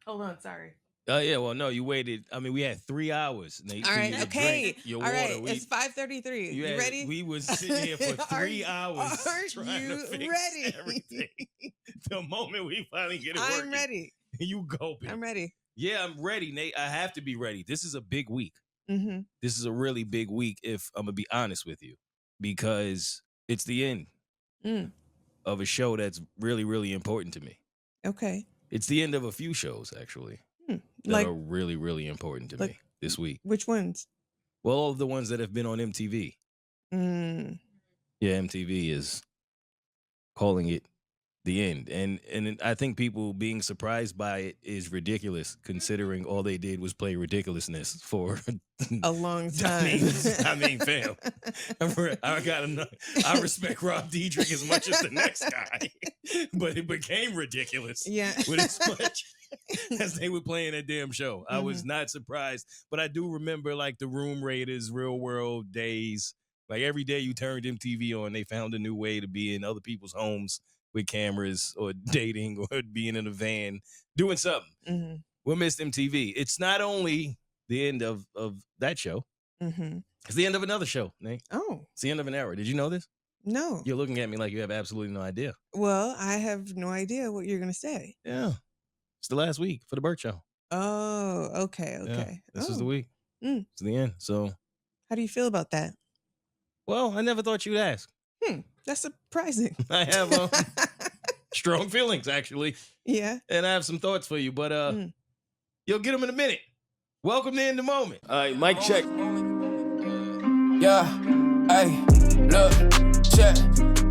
Hold on, sorry. Yeah, well, no, you waited. I mean, we had 3 hours, Nate, All for right, you to okay. drink your All water. right, it's 5:33. You ready? We was sitting here for 3 hours Are trying to you fix ready? everything. The moment we finally get it I'm working, ready. you gulping. I'm ready. Yeah, I'm ready, Nate. I have to be ready. This is a big week. Mm-hmm. This is a really big week, if I'm going to be honest with you, because it's the end of a show that's really, really important to me. Okay. It's the end of a few shows, actually, that Like, are really, really important to me this week. which ones? Well, all of the ones that have been on MTV. Mm. Yeah, MTV is calling it the end. And I think people being surprised by it is ridiculous, considering all they did was play ridiculousness for A long time. I mean, fam. I respect Rob Diedrich as much as the next guy, but it became ridiculous. Yeah. With as much as they were playing that damn show. I was not surprised, but I do remember like the Room Raiders, Real World days. Like every day you turned MTV on, they found a new way to be in other people's homes with cameras or dating or being in a van, doing something. Mm-hmm. We missed MTV. It's not only the end of that show. Mm-hmm. It's the end of another show, Nate. Oh. It's the end of an era. Did you know this? No. You're looking at me like you have absolutely no idea. Well, I have no idea what you're going to say. Yeah. It's the last week for the Bert Show. Oh, okay. Yeah, this is the week. It's the end. So how do you feel about that? Well, I never thought you'd ask. That's surprising. I have strong feelings, actually. Yeah. And I have some thoughts for you, but you'll get them in a minute. Welcome to In the Moment. All right, mic check. Yeah, hey, look, check,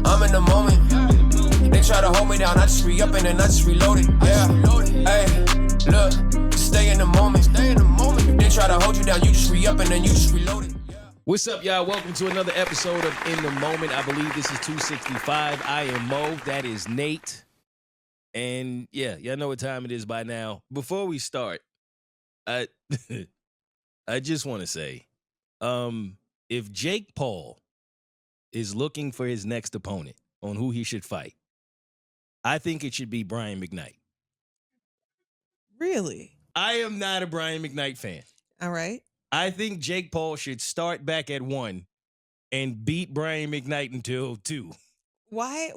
I'm in the moment. They try to hold me down, I just re-up and then I just reload it. Yeah, hey, look, just stay in the moment. They try to hold you down, you just re-up and then you just reload it. What's up, y'all? Welcome to another episode of In the Moment. I believe this is 265. I am Mo. That is Nate. And yeah, y'all know what time it is by now. Before we start, I just want to say, if Jake Paul is looking for his next opponent on who he should fight, I think it should be Brian McKnight. Really? I am not a Brian McKnight fan. All right. I think Jake Paul should start back at 1 and beat Brian McKnight until 2. Why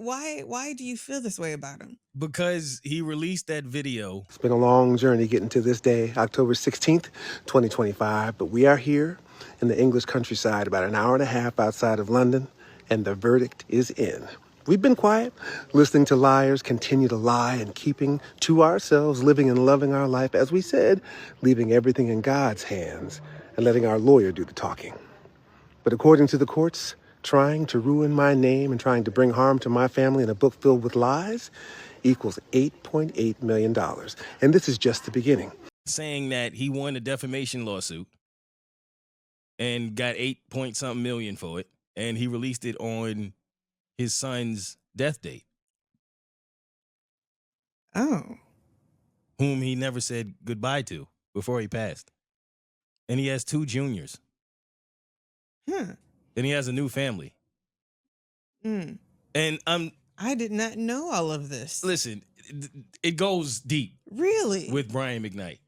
do you feel this way about him? Because he released that video. It's been a long journey getting to this day, October 16th, 2025, but we are here in the English countryside, about an hour and a half outside of London, and the verdict is in. We've been quiet, listening to liars continue to lie and keeping to ourselves, living and loving our life, as we said, leaving everything in God's hands and letting our lawyer do the talking. But according to the courts, trying to ruin my name and trying to bring harm to my family in a book filled with lies equals $8.8 million. And this is just the beginning. Saying that he won a defamation lawsuit and got 8-point-something million for it, and he released it on his son's death date. Oh. Whom he never said goodbye to before he passed. And he has 2 juniors. And he has a new family. And I did not know all of this. Listen, it goes deep. Really? With Brian McKnight.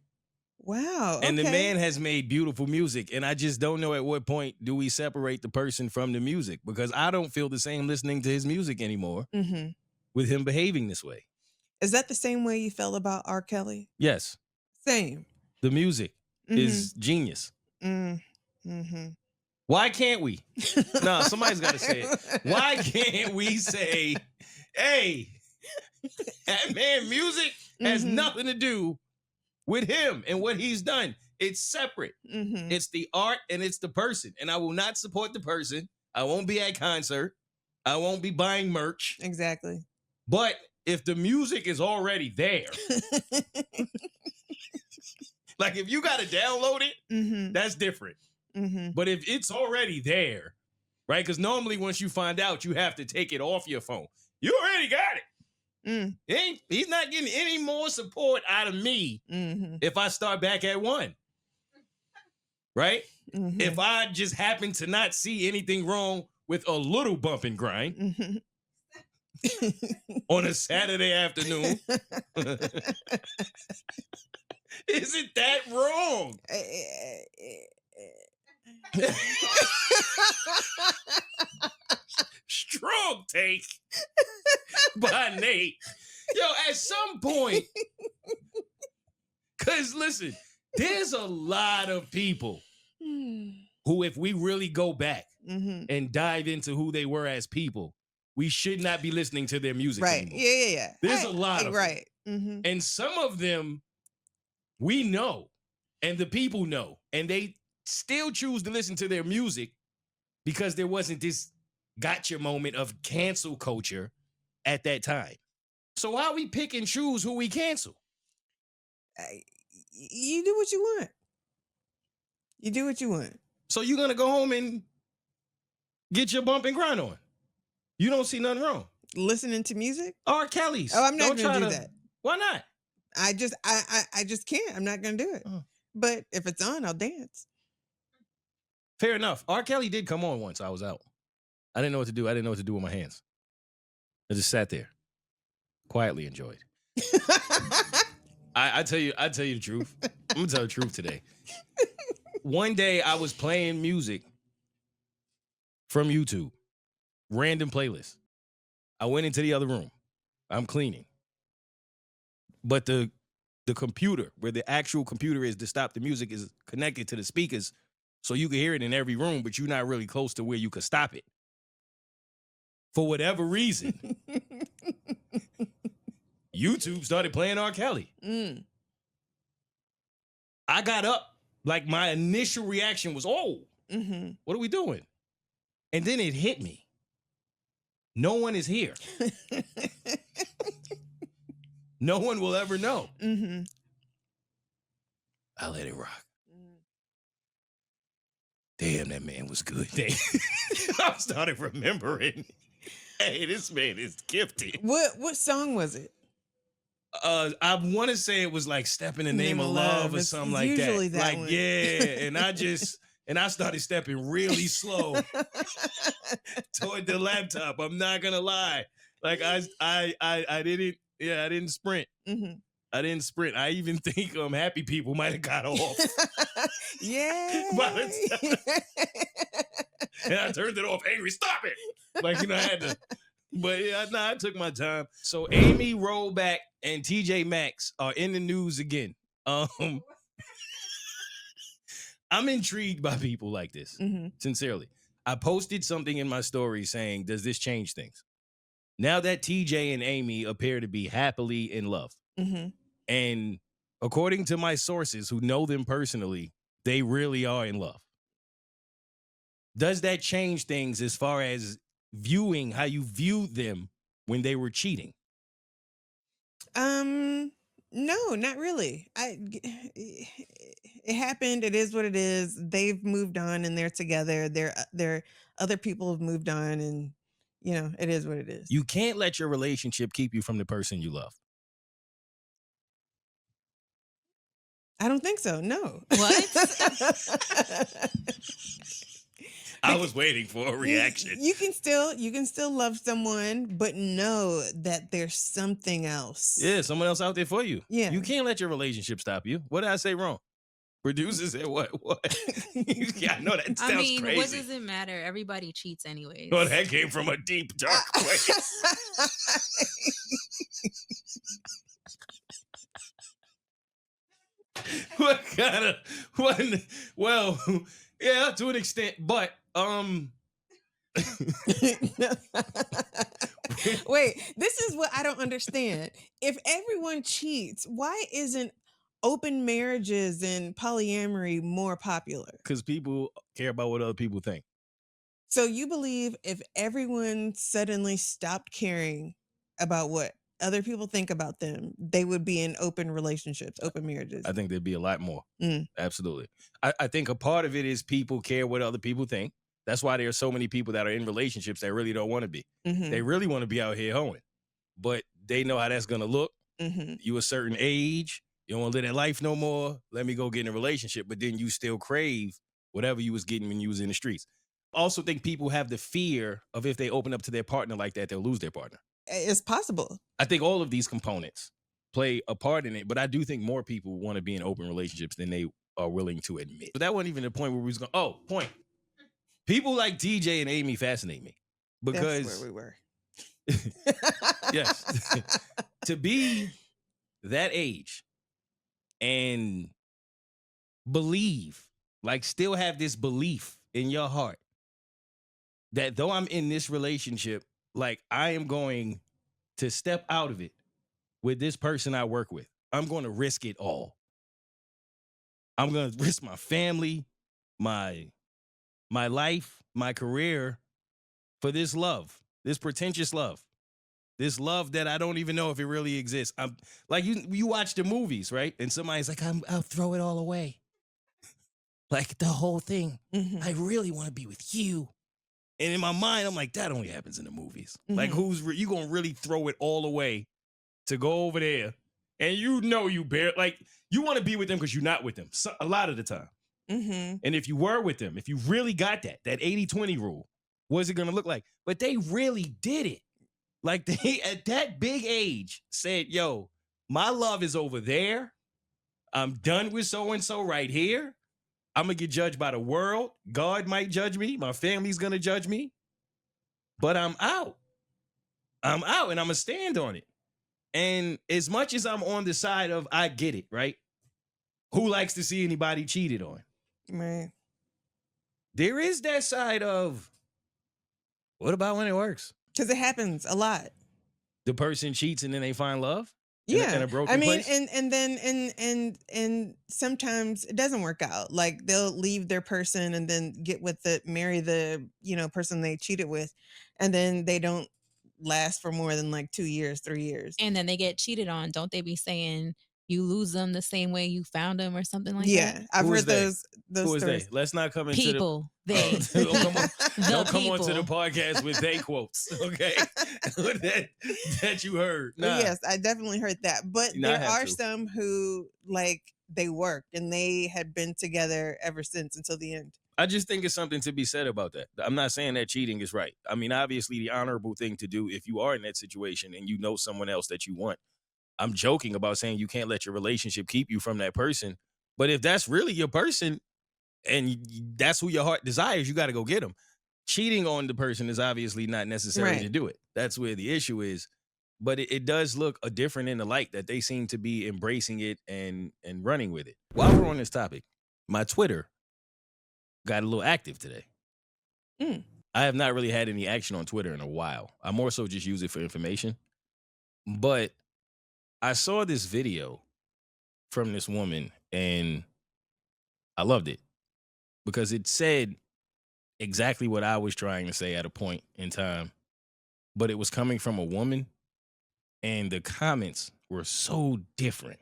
Wow. Okay. And the man has made beautiful music. And I just don't know at what point do we separate the person from the music, because I don't feel the same listening to his music anymore with him behaving this way. Is that the same way you felt about R. Kelly? Yes. Same. The music is genius. Why can't we? No, somebody's got to say it. Why can't we say, hey, that man, music has nothing to do with him and what he's done. It's separate. It's the art and it's the person. And I will not support the person. I won't be at concert. I won't be buying merch. Exactly. But if the music is already there, like if you got to download it, that's different. But if it's already there, right? Because normally once you find out, you have to take it off your phone. You already got it. He's not getting any more support out of me if I start back at 1. Right? If I just happen to not see anything wrong with a little bump and grind on a Saturday afternoon. point, because listen, there's a lot of people who, if we really go back and dive into who they were as people, we should not be listening to their music anymore. Yeah. There's a lot of them. Mm-hmm. And some of them we know, and the people know, and they still choose to listen to their music because there wasn't this gotcha moment of cancel culture at that time. So why we pick and choose who we cancel? You do what you want. You do what you want. So you're going to go home and get your bump and grind on. You don't see nothing wrong. Listening to music? R. Kelly's. Oh, I'm not going to do that. Why not? I just can't. I'm not going to do it. But if it's on, I'll dance. Fair enough. R. Kelly did come on once. I was out. I didn't know what to do. I didn't know what to do with my hands. I just sat there, quietly enjoyed. I tell you the truth. I'm gonna tell the truth today. One day I was playing music from YouTube, random playlist. I went into the other room. I'm cleaning, but the computer, where the actual computer is to stop the music, is connected to the speakers, so you can hear it in every room, but you're not really close to where you could stop it. For whatever reason, YouTube started playing R. Kelly. I got up, like my initial reaction was, oh, what are we doing? And then it hit me. No one is here. No one will ever know. I let it rock. Damn, that man was good. I started remembering, hey, this man is gifted. What song was it? I want to say it was like "Step in the Name of Love" or something like that. Usually that like, one. Yeah, and I started stepping really slow toward the laptop. I'm not gonna lie. Like I didn't sprint. I didn't sprint. I even think Happy People might have got off. Yeah. And I turned it off angry. Stop it. Like, I had to. But yeah, I took my time. So Amy, Roebuck, and TJ Maxx are in the news again. I'm intrigued by people like this. Sincerely. I posted something in my story saying, does this change things? Now that TJ and Amy appear to be happily in love. And according to my sources who know them personally, they really are in love. Does that change things as far as viewing how you viewed them when they were cheating? No, not really. It happened. It is what it is. They've moved on and they're together. They're other people have moved on, and it is what it is. You can't let your relationship keep you from the person you love. I don't think so. No. What? I was waiting for a reaction. You can still love someone, but know that there's something else. Yeah, someone else out there for you. Yeah. You can't let your relationship stop you. What did I say wrong? Producers said what? Yeah, I know that sounds crazy. What does it matter? Everybody cheats anyways. Oh, that came from a deep, dark place. Well, yeah, to an extent, but Wait, this is what I don't understand. If everyone cheats, why isn't open marriages and polyamory more popular? Because people care about what other people think. So you believe if everyone suddenly stopped caring about what other people think about them, they would be in open relationships, open marriages? I think there'd be a lot more. Absolutely. I think a part of it is people care what other people think. That's why there are so many people that are in relationships that really don't want to be. They really want to be out here hoeing, but they know how that's going to look. You a certain age, you don't want to live that life no more. Let me go get in a relationship, but then you still crave whatever you was getting when you was in the streets. Also think people have the fear of if they open up to their partner like that, they'll lose their partner. It's possible. I think all of these components play a part in it, but I do think more people want to be in open relationships than they are willing to admit. But that wasn't even the point where we was going, point. People like TJ and Amy fascinate me because that's where we were. yes, to be that age and believe, like still have this belief in your heart that though I'm in this relationship, like I am going to step out of it with this person I work with. I'm going to risk it all. I'm going to risk my family, my life, my career for this love, this pretentious love. This love that I don't even know if it really exists. I'm like you watch the movies, right? And somebody's like, I'll throw it all away. Like the whole thing. Mhm. I really want to be with you. And in my mind, I'm like, that only happens in the movies. Like, Mhm. you gonna really throw it all away to go over there? And you know you you want to be with them because you're not with them a lot of the time. Mhm. And if you were with them, if you really got that 80-20 rule, what's it gonna look like? But they really did it. Like they at that big age said, yo, my love is over there. I'm done with so-and-so right here. I'm gonna get judged by the world. God might judge me. My family's gonna judge me. But I'm out. I'm out and I'm gonna stand on it. And as much as I'm on the side of I get it, right? Who likes to see anybody cheated on? Right. There is that side of what about when it works? Because it happens a lot. The person cheats and then they find love in Yeah. a I broken mean, place. and sometimes it doesn't work out. Like they'll leave their person and then marry the, person they cheated with, and then they don't last for more than like 2 years, 3 years. And then they get cheated on. Don't they be saying you lose them the same way you found them or something like Yeah, that? I've Who is heard they? those Who is stories. they? Let's not come into People. the They. don't come people. onto the podcast with they quotes, okay? that you heard. Nah. Yes, I definitely heard that. But You not there have are to. some who like they worked and they had been together ever since until the end. I just think it's something to be said about that. I'm not saying that cheating is right. I mean, obviously, the honorable thing to do if you are in that situation and you know someone else that you want. I'm joking about saying you can't let your relationship keep you from that person. But if that's really your person and that's who your heart desires, you got to go get them. Cheating on the person is obviously not necessary Right. to do it. That's where the issue is. But it does look different in the light that they seem to be embracing it and running with it. While we're on this topic, my Twitter got a little active today. Mm. I have not really had any action on Twitter in a while. I more so just use it for information. But I saw this video from this woman and I loved it because it said exactly what I was trying to say at a point in time, but it was coming from a woman and the comments were so different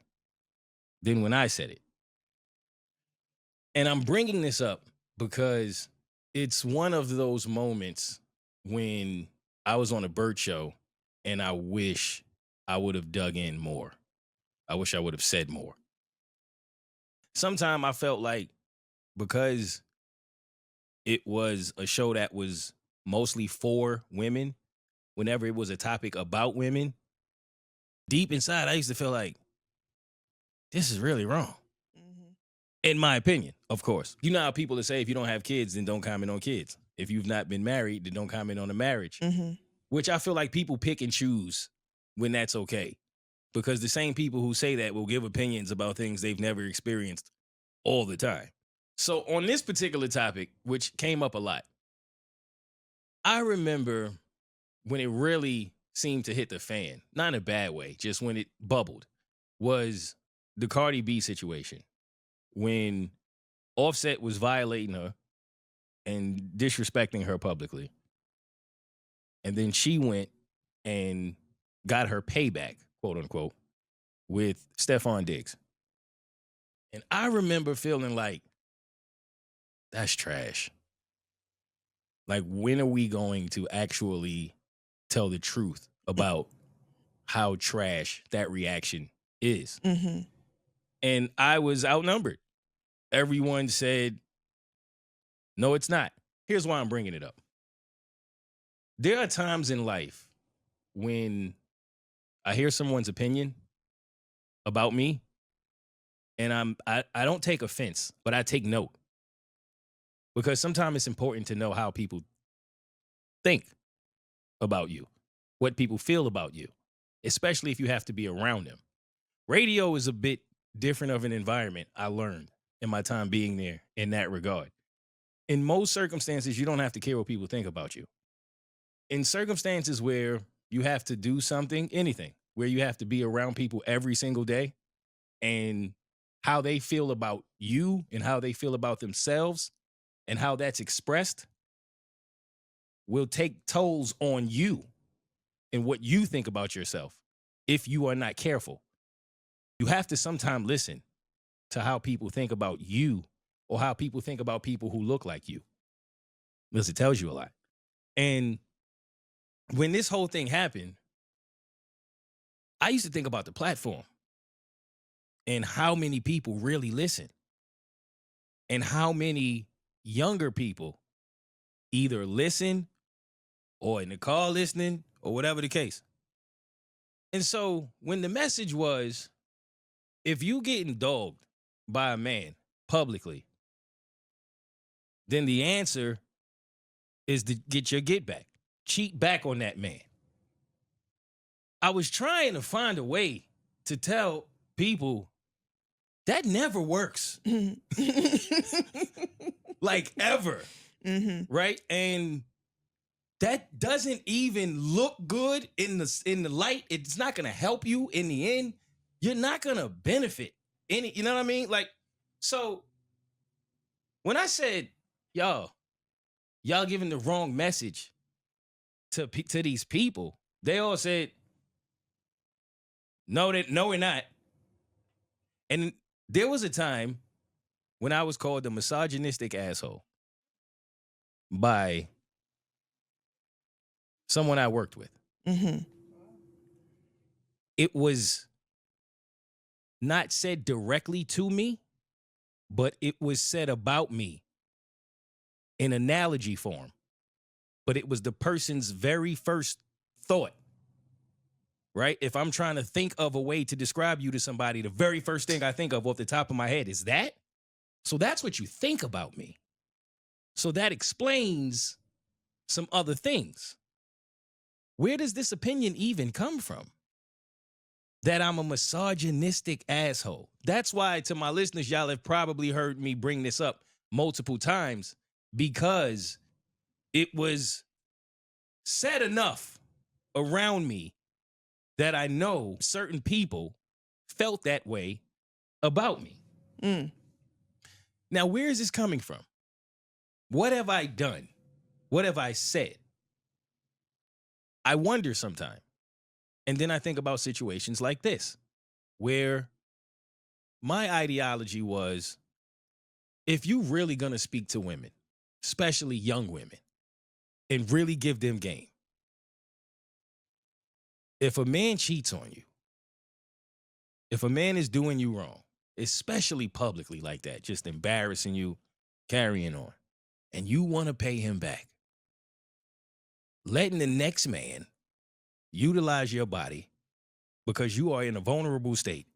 than when I said it. And I'm bringing this up because it's one of those moments when I was on a Bert Show and I wish I would have dug in more. I wish I would have said more. Sometime I felt like because it was a show that was mostly for women, whenever it was a topic about women, deep inside I used to feel like this is really wrong. Mhm. In my opinion, of course. You know how people that say if you don't have kids, then don't comment on kids. If you've not been married, then don't comment on a marriage. Mhm. Which I feel like people pick and choose when that's okay. Because the same people who say that will give opinions about things they've never experienced all the time. So on this particular topic, which came up a lot, I remember when it really seemed to hit the fan, not in a bad way, just when it bubbled, was the Cardi B situation. When Offset was violating her and disrespecting her publicly. And then she went and got her payback, quote unquote, with Stephon Diggs. And I remember feeling like, that's trash. Like, when are we going to actually tell the truth about how trash that reaction is? Mhm. And I was outnumbered. Everyone said, no, it's not. Here's why I'm bringing it up. There are times in life when I hear someone's opinion about me and I don't take offense, but I take note. Because sometimes it's important to know how people think about you, what people feel about you, especially if you have to be around them. Radio is a bit different of an environment, I learned in my time being there in that regard. In most circumstances, you don't have to care what people think about you. In circumstances where you have to do something, anything, where you have to be around people every single day and how they feel about you and how they feel about themselves and how that's expressed will take tolls on you and what you think about yourself if you are not careful. You have to sometimes listen to how people think about you or how people think about people who look like you, because it tells you a lot. And when this whole thing happened, I used to think about the platform and how many people really listen and how many younger people either listen or in the car listening or whatever the case. And so when the message was, if you getting dogged by a man publicly, then the answer is to get your get back. Cheat back on that man. I was trying to find a way to tell people that never works. Like ever. Mm-hmm. Right? And that doesn't even look good in the light. It's not gonna help you in the end. You're not gonna benefit any, you know what I mean? Like, so when I said, y'all giving the wrong message to these people, they all said, no, we're not. And there was a time when I was called the misogynistic asshole by someone I worked with. Mm-hmm. It was not said directly to me, but it was said about me in analogy form. But it was the person's very first thought, right? If I'm trying to think of a way to describe you to somebody, the very first thing I think of off the top of my head is that. So that's what you think about me. So that explains some other things. Where does this opinion even come from? That I'm a misogynistic asshole. That's why, to my listeners, y'all have probably heard me bring this up multiple times, because it was said enough around me that I know certain people felt that way about me. Mm. Now, where is this coming from? What have I done? What have I said? I wonder sometimes. And then I think about situations like this, where my ideology was, if you really gonna speak to women, especially young women, and really give them game, if a man cheats on you, if a man is doing you wrong, especially publicly like that, just embarrassing you, carrying on, and you want to pay him back, letting the next man utilize your body because you are in a vulnerable state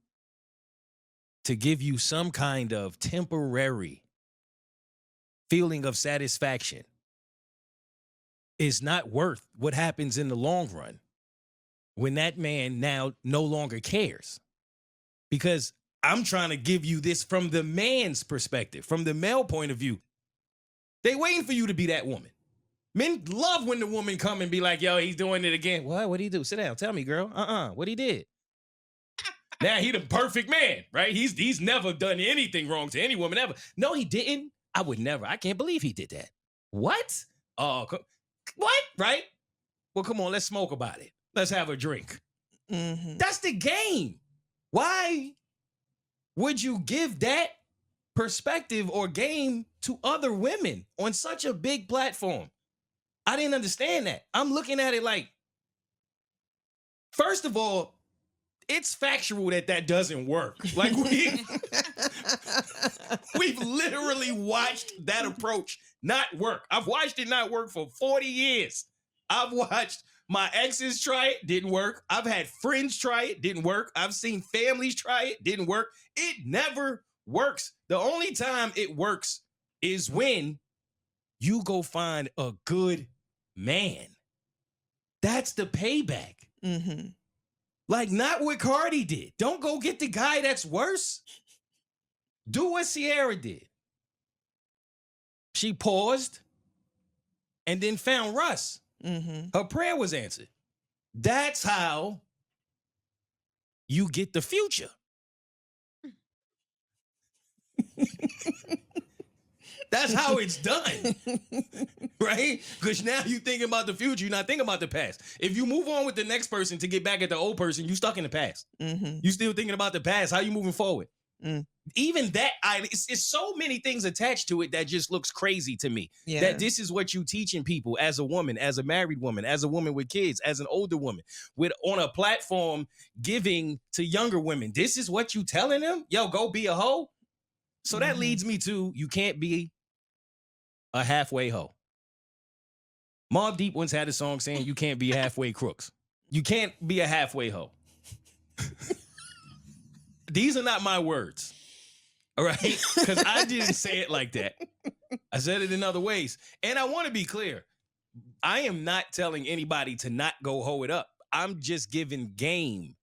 to give you some kind of temporary feeling of satisfaction is not worth what happens in the long run when that man now no longer cares. Because I'm trying to give you this from the man's perspective, from the male point of view. They waiting for you to be that woman. Men love when the woman come and be like, yo, he's doing it again. What? What'd he do? Sit down. Tell me, girl. What he did? Now he the perfect man, right? He's never done anything wrong to any woman ever. No, he didn't. I would never. I can't believe he did that. What? Oh, what? Right? Well, come on. Let's smoke about it. Let's have a drink. Mm-hmm. That's the game. Why would you give that perspective or game to other women on such a big platform? I didn't understand that. I'm looking at it like, first of all, it's factual that doesn't work. Like we've literally watched that approach not work. I've watched it not work for 40 years. I've watched my exes try it, didn't work. I've had friends try it, didn't work. I've seen families try it, didn't work. It never works. The only time it works is when you go find a good man. That's the payback. Mm-hmm. Like, not what Cardi did. Don't go get the guy that's worse. Do what Sierra did. She paused and then found Russ. Her prayer was answered. That's how you get the future. That's how it's done, right? Because now you're thinking about the future. You're not thinking about the past. If you move on with the next person to get back at the old person, you stuck in the past. You still thinking about the past. How you moving forward? Even that, it's so many things attached to it that just looks crazy to me. Yeah. That this is what you teaching people as a woman, as a married woman, as a woman with kids, as an older woman, with on a platform giving to younger women. This is what you telling them? Yo, go be a hoe. So that leads me to, you can't be a halfway hoe. Mobb Deep once had a song saying you can't be halfway crooks. You can't be a halfway hoe. These are not my words, all right? Because I didn't say it like that. I said it in other ways. And I want to be clear. I am not telling anybody to not go hoe it up. I'm just giving game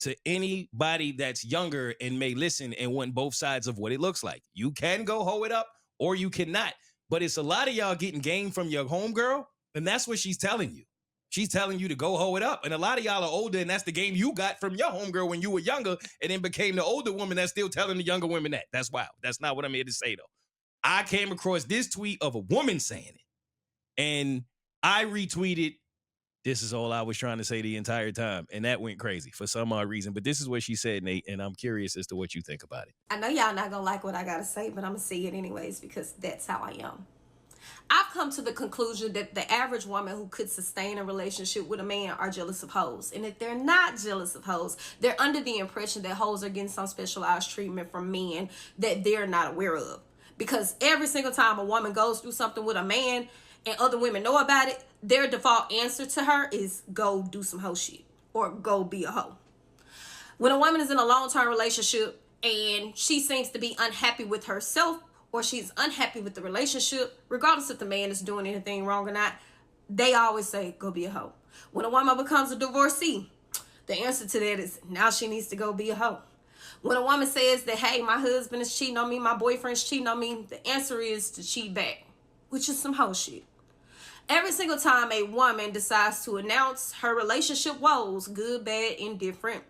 to anybody that's younger and may listen and want both sides of what it looks like. You can go hoe it up or you cannot. But it's a lot of y'all getting game from your homegirl, and that's what she's telling you. She's telling you to go hoe it up. And a lot of y'all are older, and that's the game you got from your homegirl when you were younger, and then became the older woman that's still telling the younger women that. That's wild. That's not what I'm here to say, though. I came across this tweet of a woman saying it, and I retweeted, this is all I was trying to say the entire time, and that went crazy for some odd reason. But this is what she said, Nate, and I'm curious as to what you think about it. I know y'all not gonna like what I gotta say, but I'm gonna say it anyways because that's how I am. I've come to the conclusion that the average woman who could sustain a relationship with a man are jealous of hoes. And if they're not jealous of hoes, they're under the impression that hoes are getting some specialized treatment from men that they're not aware of. Because every single time a woman goes through something with a man and other women know about it, their default answer to her is go do some hoe shit or go be a hoe. When a woman is in a long-term relationship and she seems to be unhappy with herself, or she's unhappy with the relationship, regardless if the man is doing anything wrong or not, they always say, go be a hoe. When a woman becomes a divorcee, the answer to that is now she needs to go be a hoe. When a woman says that, hey, my husband is cheating on me, my boyfriend's cheating on me, the answer is to cheat back, which is some hoe shit. Every single time a woman decides to announce her relationship woes, good, bad, indifferent,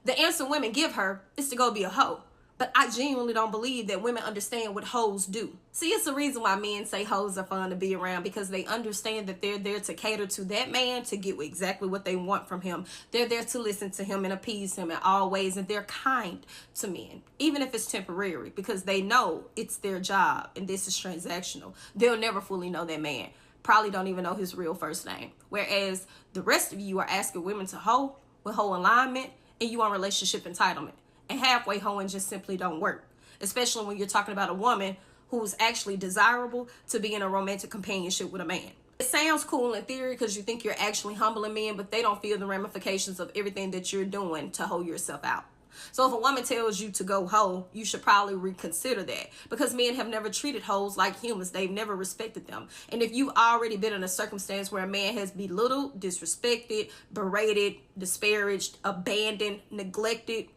the answer women give her is to go be a hoe. But I genuinely don't believe that women understand what hoes do. See, it's the reason why men say hoes are fun to be around, because they understand that they're there to cater to that man to get exactly what they want from him. They're there to listen to him and appease him in all ways, and they're kind to men, even if it's temporary, because they know it's their job and this is transactional. They'll never fully know that man. Probably don't even know his real first name. Whereas the rest of you are asking women to hoe with hoe alignment, and you on relationship entitlement. And halfway hoeing just simply don't work, especially when you're talking about a woman who's actually desirable to be in a romantic companionship with a man. It sounds cool in theory because you think you're actually humbling men, but they don't feel the ramifications of everything that you're doing to hoe yourself out. So if a woman tells you to go hoe, you should probably reconsider that, because men have never treated hoes like humans. They've never respected them. And if you've already been in a circumstance where a man has belittled, disrespected, berated, disparaged, abandoned, neglected,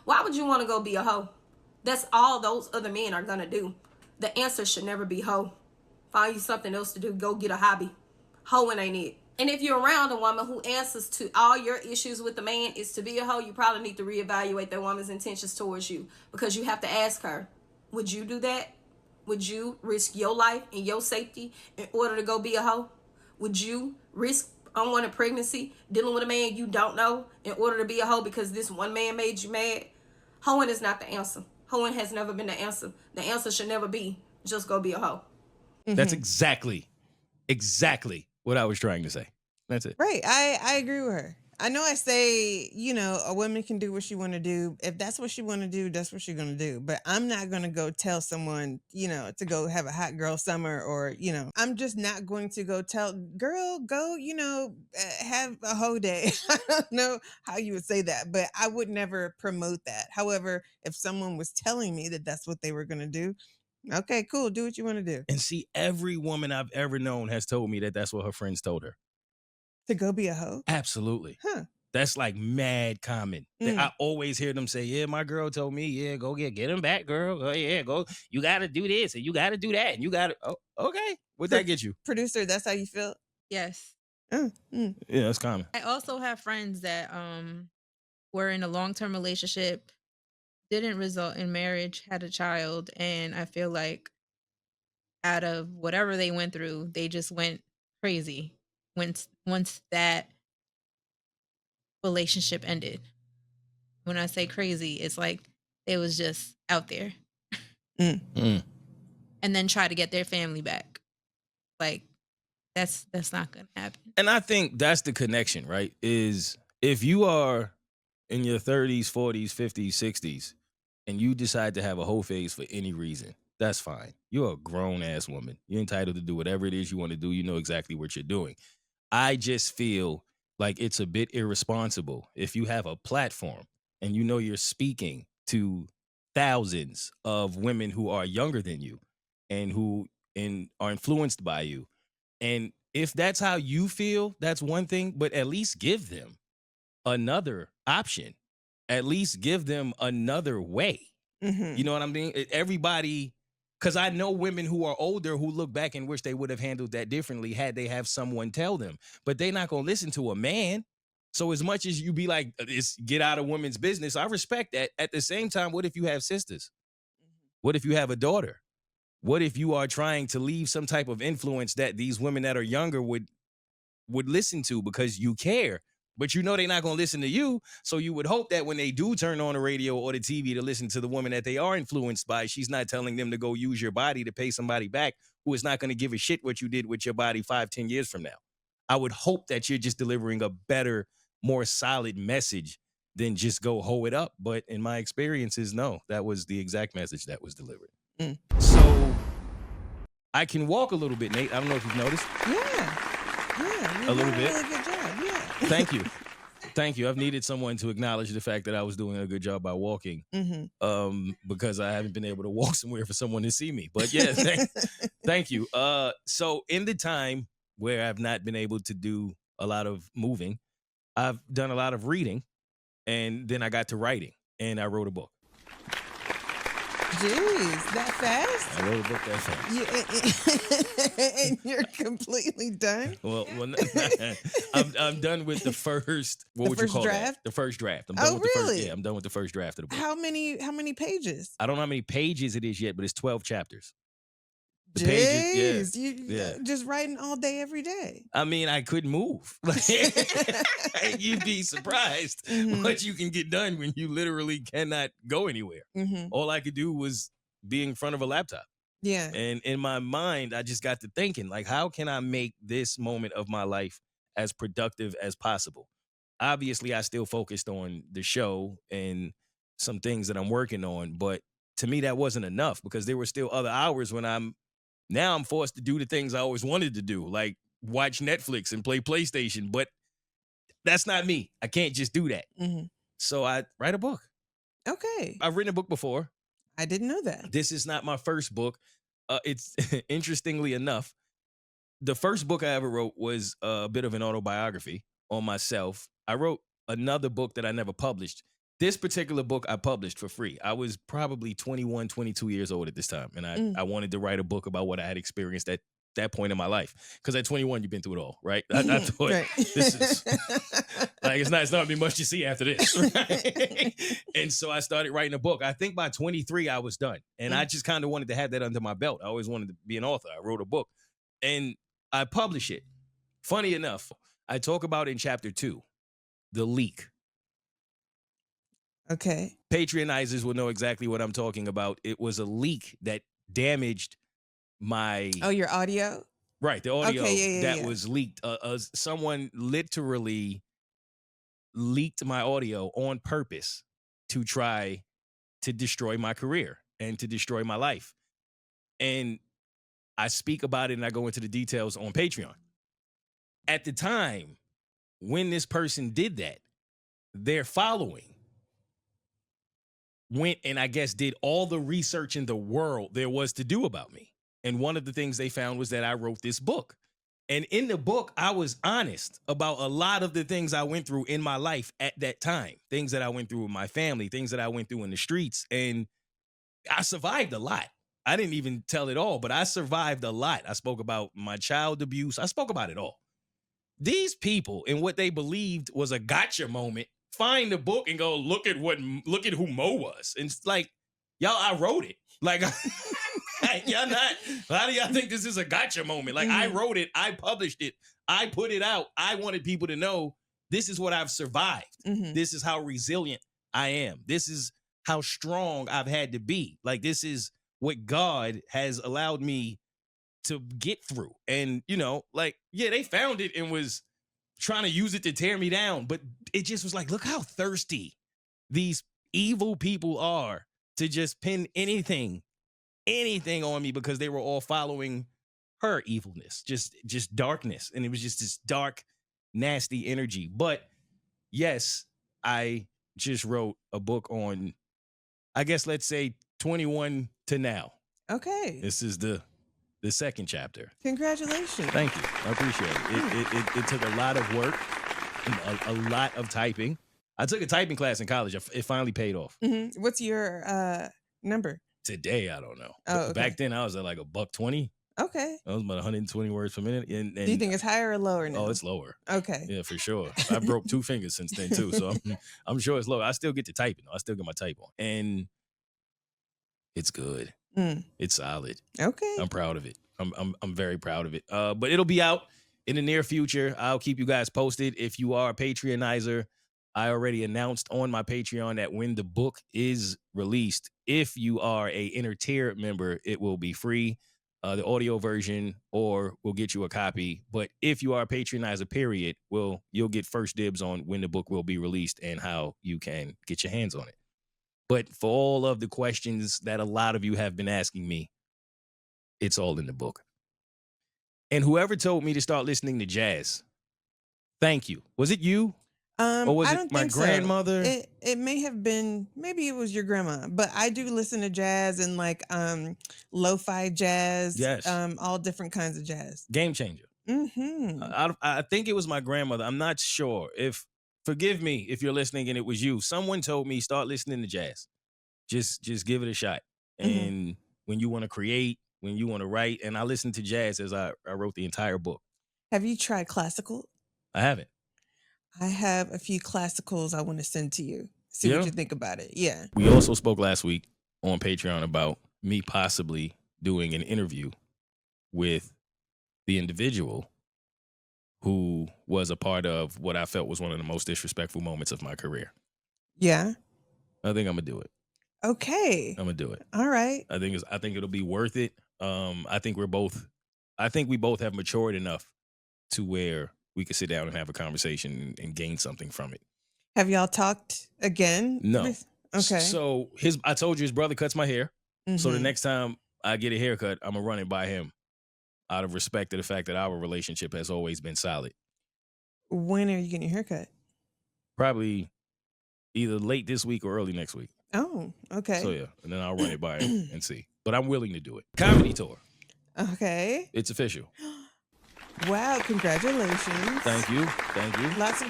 why would you want to go be a hoe? That's all those other men are going to do. The answer should never be hoe. Find you something else to do. Go get a hobby. Hoeing ain't it. And if you're around a woman who answers to all your issues with the man is to be a hoe, you probably need to reevaluate that woman's intentions towards you, because you have to ask her, would you do that? Would you risk your life and your safety in order to go be a hoe? Would you risk unwanted pregnancy, dealing with a man you don't know in order to be a hoe because this one man made you mad? Hoeing is not the answer. Hoeing has never been the answer. The answer should never be just go be a hoe. That's exactly what I was trying to say. That's it. Right. I agree with her. I know I say, a woman can do what she want to do. If that's what she want to do, that's what she's going to do. But I'm not going to go tell someone, to go have a hot girl summer, or, I'm just not going to go tell girl, go, have a hoe day. I don't know how you would say that, but I would never promote that. However, if someone was telling me that that's what they were going to do, okay, cool. Do what you want to do. And see, every woman I've ever known has told me that that's what her friends told her. To go be a hoe? Absolutely. Huh. That's like mad common. I always hear them say, yeah, my girl told me, yeah, go get him back, girl. Oh, yeah, go. You got to do this and you got to do that. And you got to, oh, okay. What'd that get you? Producer, that's how you feel? Yes. Yeah, that's common. I also have friends that were in a long-term relationship, didn't result in marriage, had a child, and I feel like out of whatever they went through, they just went crazy once that relationship ended. When I say crazy, it's like they was just out there. And then try to get their family back. Like that's not gonna happen. And I think that's the connection, right? Is if you are in your 30s, 40s, 50s, 60s, and you decide to have a whole phase for any reason, that's fine. You're a grown-ass woman. You're entitled to do whatever it is you want to do. You know exactly what you're doing. I just feel like it's a bit irresponsible if you have a platform and you know you're speaking to thousands of women who are younger than you and who are influenced by you. And if that's how you feel, that's one thing, but at least give them another option. At least give them another way. You know what I mean? Everybody, because I know women who are older who look back and wish they would have handled that differently had they have someone tell them. But they're not going to listen to a man. So as much as you be like, it's get out of women's business, I respect that. At the same time, what if you have sisters? What if you have a daughter? What if you are trying to leave some type of influence that these women that are younger would listen to because you care? But you know they're not going to listen to you. So you would hope that when they do turn on the radio or the TV to listen to the woman that they are influenced by, she's not telling them to go use your body to pay somebody back who is not going to give a shit what you did with your body 5-10 years from now. I would hope that you're just delivering a better, more solid message than just go hoe it up. But in my experiences, no, that was the exact message that was delivered. So I can walk a little bit, Nate. I don't know if you've noticed. Yeah. A little bit. Really good job. Yeah. Thank you. Thank you. I've needed someone to acknowledge the fact that I was doing a good job by walking, because I haven't been able to walk somewhere for someone to see me. But yeah, thank you. So in the time where I've not been able to do a lot of moving, I've done a lot of reading, and then I got to writing, and I wrote a book. Jeez, that fast? I wrote a book that fast. And you're completely done? Well, I'm done with the first. What would you call draft? that? The first draft. I'm done with really? The first, I'm done with the first draft of the book. How many pages? I don't know how many pages it is yet, but it's 12 chapters. The Jeez, pages, you just writing all day, every day. I mean, I couldn't move. You'd be surprised what you can get done when you literally cannot go anywhere. All I could do was be in front of a laptop. Yeah. And in my mind, I just got to thinking, like, how can I make this moment of my life as productive as possible? Obviously, I still focused on the show and some things that I'm working on, but to me, that wasn't enough because there were still other hours when I'm forced to do the things I always wanted to do, like watch Netflix and play PlayStation, but that's not me. I can't just do that. So I write a book. Okay. I've written a book before. I didn't know that. This is not my first book. It's interestingly enough, the first book I ever wrote was a bit of an autobiography on myself. I wrote another book that I never published. This particular book I published for free. I was probably 21, 22 years old at this time. And I wanted to write a book about what I had experienced at that point in my life. Because at 21, you've been through it all, right? I thought this is like, it's not gonna be much to see after this. Right? And so I started writing a book. I think by 23, I was done. And I just kind of wanted to have that under my belt. I always wanted to be an author. I wrote a book and I published it. Funny enough, I talk about in chapter 2, the leak. Okay. Patronizers will know exactly what I'm talking about. It was a leak that damaged my... Oh, your audio? Right, the audio that was leaked. Someone literally leaked my audio on purpose to try to destroy my career and to destroy my life. And I speak about it and I go into the details on Patreon. At the time, when this person did that, their following went and I guess did all the research in the world there was to do about me. And one of the things they found was that I wrote this book. And in the book, I was honest about a lot of the things I went through in my life at that time, things that I went through with my family, things that I went through in the streets. And I survived a lot. I didn't even tell it all, but I survived a lot. I spoke about my child abuse. I spoke about it all. These people and what they believed was a gotcha moment find the book and go, look at who Moe was. And it's like, y'all, I wrote it. Like, y'all not, how do y'all think this is a gotcha moment? Like, I wrote it, I published it, I put it out. I wanted people to know this is what I've survived. This is how resilient I am. This is how strong I've had to be. Like, this is what God has allowed me to get through. And, you know, like, yeah, they found it and was trying to use it to tear me down. But it just was like, look how thirsty these evil people are to just pin anything on me because they were all following her evilness, just darkness. And it was just this dark, nasty energy. But yes, I just wrote a book on, I guess, let's say 21 to now. Okay. This is the second chapter. Congratulations. Thank you. I appreciate it. It took a lot of work, a lot of typing. I took a typing class in college. It finally paid off. What's your number? Today, I don't know. Oh, okay. Back then, I was at like $120. Okay. That was about 120 words per minute. And do you think it's higher or lower now? Oh, it's lower. Okay. Yeah, for sure. I broke 2 fingers since then too, so I'm sure it's lower. I still get to typing. I still get my type on, and it's good. It's solid. Okay. I'm proud of it. I'm very proud of it. But it'll be out in the near future. I'll keep you guys posted. If you are a Patreonizer, I already announced on my Patreon that when the book is released, if you are a inner tier member, it will be free, the audio version, or we'll get you a copy. But if you are a Patreonizer, period, you'll get first dibs on when the book will be released and how you can get your hands on it. But for all of the questions that a lot of you have been asking me, it's all in the book. And whoever told me to start listening to jazz, thank you. Was it you? Or was it my grandmother? So. It may have been, maybe it was your grandma, but I do listen to jazz and like lo-fi jazz. Yes. All different kinds of jazz. Game changer. I think it was my grandmother. I'm not sure. Forgive me if you're listening and it was you. Someone told me start listening to jazz. Just give it a shot. And when you want to create, when you want to write, and I listened to jazz as I wrote the entire book. Have you tried classical? I haven't. I have a few classicals I want to send to you. See what you think about it. Yeah. We also spoke last week on Patreon about me possibly doing an interview with the individual who was a part of what I felt was one of the most disrespectful moments of my career. Yeah. I think I'm gonna do it. Okay. I'm gonna do it. All right. I think it'll be worth it. I think we both have matured enough to where we could sit down and have a conversation and gain something from it. Have y'all talked again? No. Okay. So I told you his brother cuts my hair. So the next time I get a haircut, I'm gonna run it by him out of respect to the fact that our relationship has always been solid. When are you getting your haircut? Probably either late this week or early next week. Oh, okay. So yeah, and then I'll run it by him and see. But I'm willing to do it. Comedy tour. Okay. It's official. Wow, congratulations. Thank you. Lots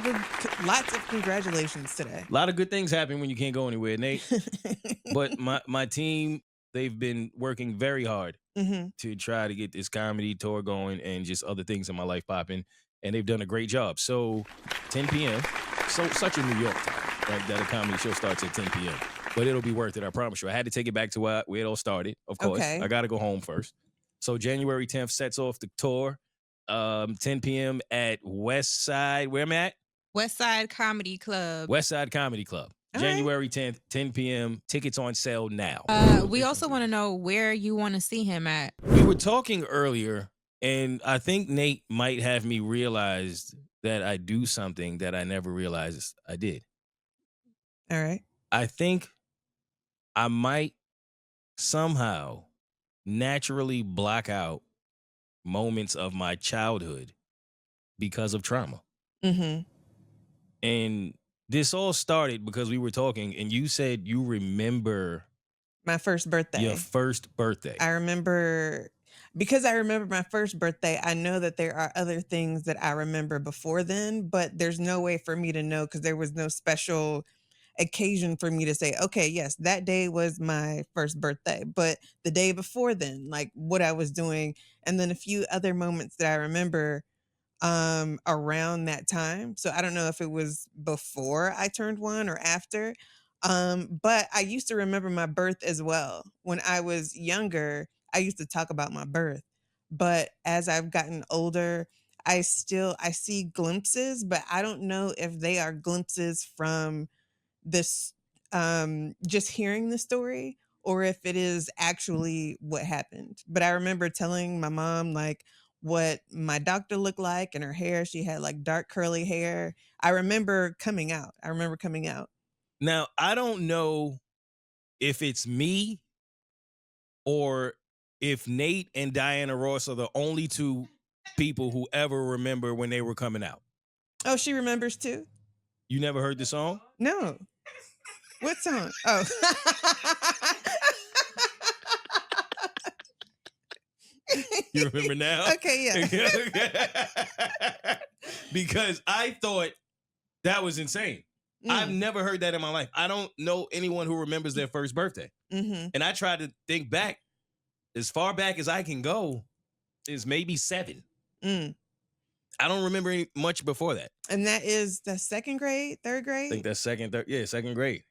of congratulations today. A lot of good things happen when you can't go anywhere, Nate. But my team, they've been working very hard to try to get this comedy tour going and just other things in my life popping. And they've done a great job. So 10 p.m. So such a New York time, right? That a comedy show starts at 10 p.m. But it'll be worth it, I promise you. I had to take it back to where it all started, of course. Okay. I got to go home first. So January 10th sets off the tour. 10 p.m. at West Side. Where am I at? West Side Comedy Club. West Side Comedy Club. All January 10th, 10 p.m. Tickets on sale now. We also want to know where you want to see him at. We were talking earlier, and I think Nate might have me realize that I do something that I never realized I did. All right. I think I might somehow naturally block out moments of my childhood because of trauma. And this all started because we were talking and you said you remember my first birthday. Your first birthday. I remember because I remember my first birthday, I know that there are other things that I remember before then, but there's no way for me to know because there was no special occasion for me to say, okay, yes, that day was my first birthday. But the day before then, like what I was doing, and then a few other moments that I remember around that time. So I don't know if it was before I turned 1 or after. But I used to remember my birth as well. When I was younger, I used to talk about my birth. But as I've gotten older, I see glimpses, but I don't know if they are glimpses from this just hearing the story or if it is actually what happened. But I remember telling my mom like what my doctor looked like and her hair. She had like dark curly hair. I remember coming out. Now, I don't know if it's me or if Nate and Diana Ross are the only two people who ever remember when they were coming out. Oh, she remembers too? You never heard the song? No. What song? Oh. You remember now? Okay, yeah. Because I thought that was insane. I've never heard that in my life. I don't know anyone who remembers their first birthday. Mm-hmm. And I tried to think back. As far back as I can go is maybe 7. I don't remember much before that. And that is the second grade, third grade? I think that's second grade.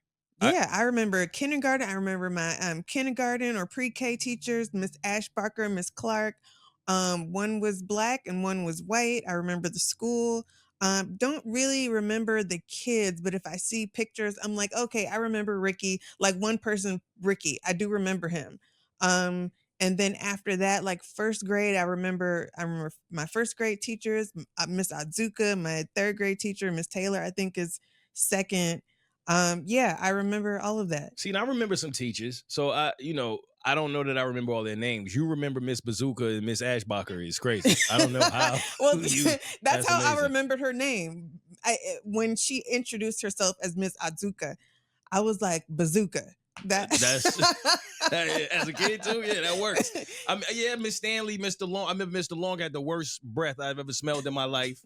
Yeah, I remember kindergarten. I remember my kindergarten or pre-K teachers, Miss Ashbarker, Miss Clark. One was black and one was white. I remember the school. Don't really remember the kids, but if I see pictures, I'm like, okay, I remember Ricky. Like one person, Ricky, I do remember him. And then after that, like first grade, I remember my first grade teachers, Miss Adzuka, my third grade teacher, Miss Taylor, I think is second. Yeah, I remember all of that. See, and I remember some teachers. So I don't know that I remember all their names. You remember Miss Bazooka and Miss Ashbacher is crazy. I don't know how. Well, that's how amazing. I remembered her name. When she introduced herself as Miss Adzuka, I was like, Bazooka. That's as a kid too. Yeah, that works. Miss Stanley, Mr. Long. I remember Mr. Long had the worst breath I've ever smelled in my life.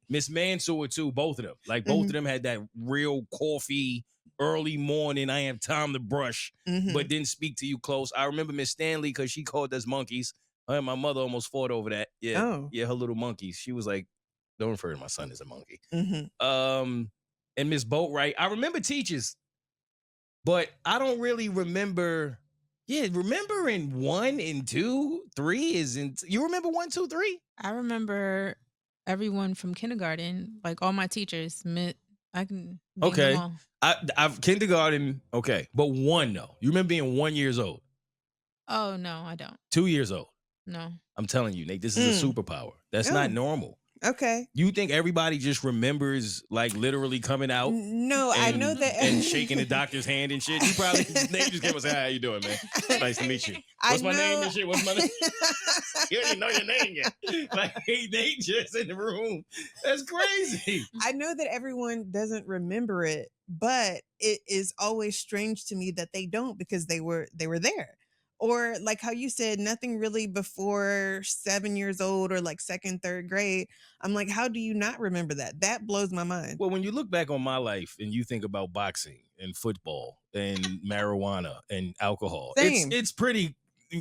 Miss Mansour too, both of them. Like both of them had that real coffee, early morning, I have time to brush, but didn't speak to you close. I remember Miss Stanley because she called us monkeys. Her and my mother almost fought over that. Yeah, her little monkeys. She was like, don't refer to my son as a monkey. And Miss Boatwright. I remember teachers, but I don't really remember. Yeah, remembering 1 and 2, 3 isn't. You remember 1, 2, 3? I remember everyone from kindergarten, like all my teachers. I can name them all. I've kindergarten. Okay, but 1 though. You remember being 1 years old? Oh no, I don't. 2 years old? No. I'm telling you, Nate, this is a superpower. That's not normal. Okay. You think everybody just remembers like literally coming out? No, I know that. And shaking the doctor's hand and shit. You probably Nate just came and said, "How you doing, man? Nice to meet you. What's my name and shit? What's my name?" You don't even know your name yet. Like, hey, Nate just in the room. That's crazy. I know that everyone doesn't remember it, but it is always strange to me that they don't because they were there. Or like how you said, nothing really before 7 years old or like second, third grade. I'm like, how do you not remember that? That blows my mind. Well, when you look back on my life and you think about boxing and football and marijuana and alcohol, it's pretty.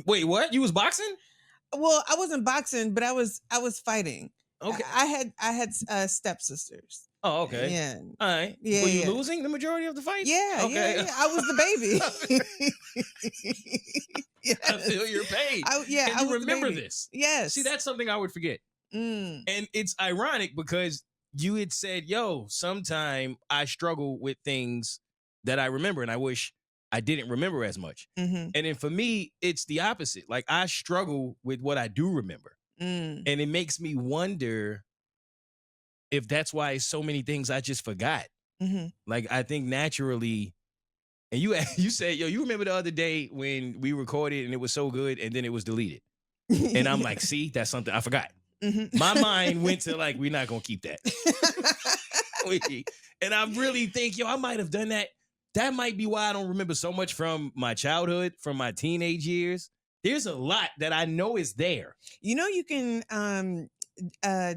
Wait, what? You was boxing? Well, I wasn't boxing, but I was fighting. Okay. I had stepsisters. Oh, okay. Yeah. All right. Yeah. Were you losing the majority of the fight? Yeah. Okay. Yeah. I was the baby. Yes. I feel your pain. I you remember this. Yes. See, that's something I would forget. And it's ironic because you had said, yo, sometime I struggle with things that I remember and I wish I didn't remember as much. And then for me, it's the opposite. Like I struggle with what I do remember. And it makes me wonder if that's why so many things I just forgot. Like I think naturally, and you said, yo, you remember the other day when we recorded and it was so good and then it was deleted. And I'm like, see, that's something I forgot. My mind went to like, we're not going to keep that. And I really think, yo, I might have done that. That might be why I don't remember so much from my childhood, from my teenage years. there's a lot that I know is there. You know, you can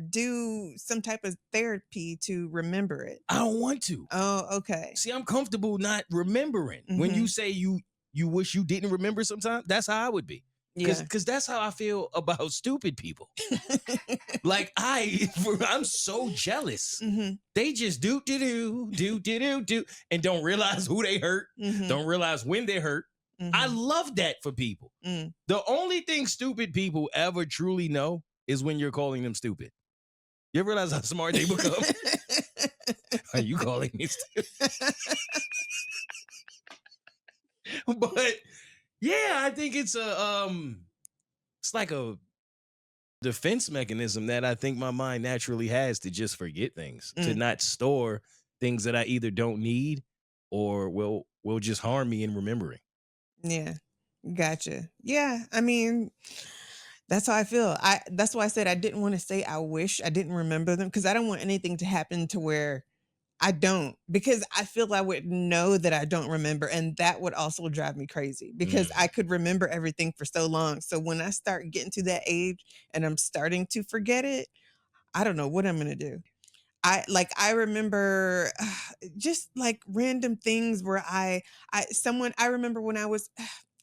do some type of therapy to remember it. I don't want to. Oh, okay. See, I'm comfortable not remembering. When you say you wish you didn't remember sometimes, that's how I would be. Because that's how I feel about stupid people. Like I'm so jealous. They just do, and don't realize who they hurt. Don't realize when they hurt. I love that for people. The only thing stupid people ever truly know is when you're calling them stupid. You ever realize how smart they become? Are you calling me stupid? But yeah, I think it's like a defense mechanism that I think my mind naturally has to just forget things, to not store things that I either don't need or will just harm me in remembering. Yeah, gotcha. Yeah, I mean, that's how I feel. That's why I said I didn't want to say I wish I didn't remember them, because I don't want anything to happen to where I don't, because I feel I would know that I don't remember, and that would also drive me crazy because I could remember everything for so long. So when I start getting to that age and I'm starting to forget it, I don't know what I'm gonna do. I remember just like random things where I remember when I was,